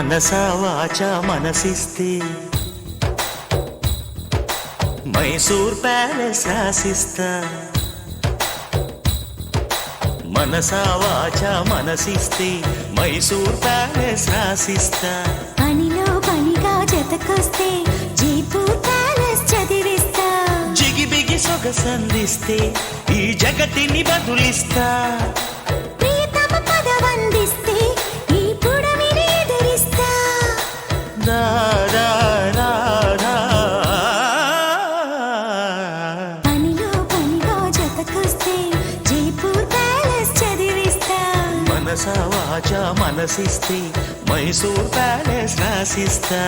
మనసా వాచా మనసిస్తే మైసూర్ ప్యాలెస్ రాసిస్తా. మనసా వాచా మనసిస్తే మైసూర్ ప్యాలెస్ రాసిస్తా. పనిలో పనిగా జతకొస్తే జైపూర్ ప్యాలెస్ చదివిస్తా. జిగిబిగి సొగసందిస్తే ఈ జగతిని బదులిస్తా. ప్రియతమ పదవందిస్తే ఈ పుడమిని ఎదురిస్తా. రా రా రా రా. పనిలో పనిగా జతకొస్తే జైపూర్ ప్యాలెస్ చదివిస్తా. మనసా వాచా మనసిస్తే మైసూర్ ప్యాలెస్ రాసిస్తా.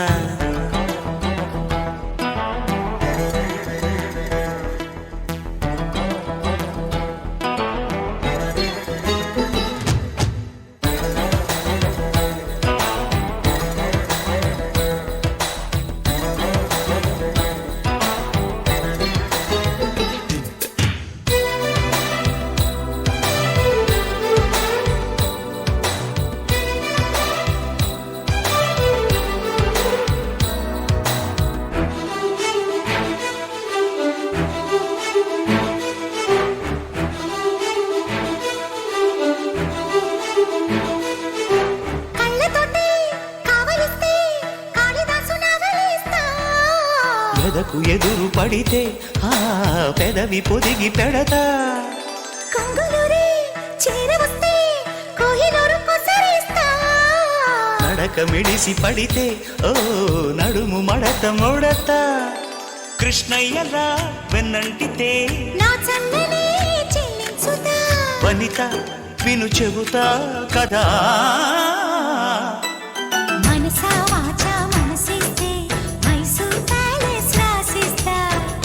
ఎదకు ఎదురు పడితే ఆ పెదవి పొదిగి పెడతా. నడక మిడిసి పడితే ఓ నడుము మడత మొడతా. కృష్ణయ్యలా వెన్నంటితే వనిత విను చెబుతా కదా. మనసా వాచా మనసిస్తే మైసూర్ ప్యాలెస్ రాసిస్తా.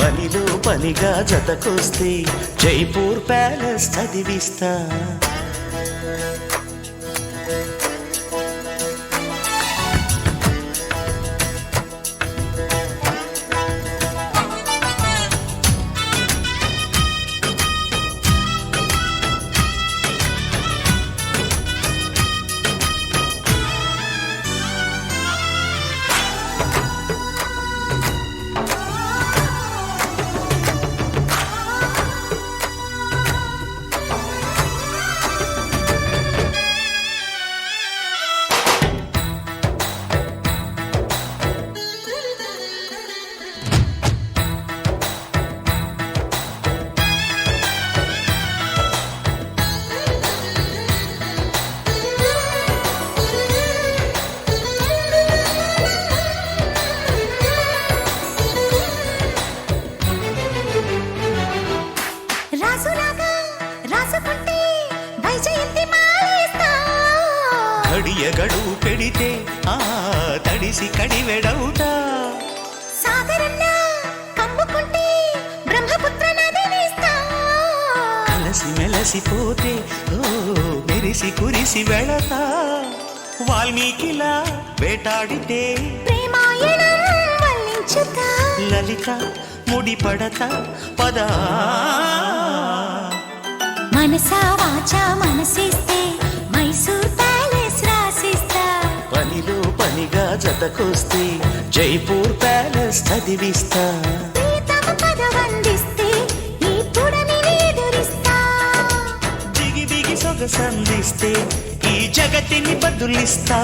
పనిలో పనిగా జతకొస్తే జైపూర్ ప్యాలెస్ చదివిస్తా. కడియగడు పెడితే ఆ తడిసి కడివెడవుతా. కలసి మెలసిపోతే ఓ మెరిసి కురిసి వెళతా. వాల్మీకిలా వేటాడితే లలిత ముడిపడతా పదా. మనసా వాచా మనసిస్తే మైసూర్ ప్యాలెస్ రాసిస్తా. పనిలో పనిగా జతకొస్తే జైపూర్ ప్యాలెస్ చదివిస్తా. ప్రియతమ పదవందిస్తే ఈ పుడమిని ఎదురిస్తా. జిగిబిగి సొగసందిస్తే ఈ జగతిని బదులిస్తా.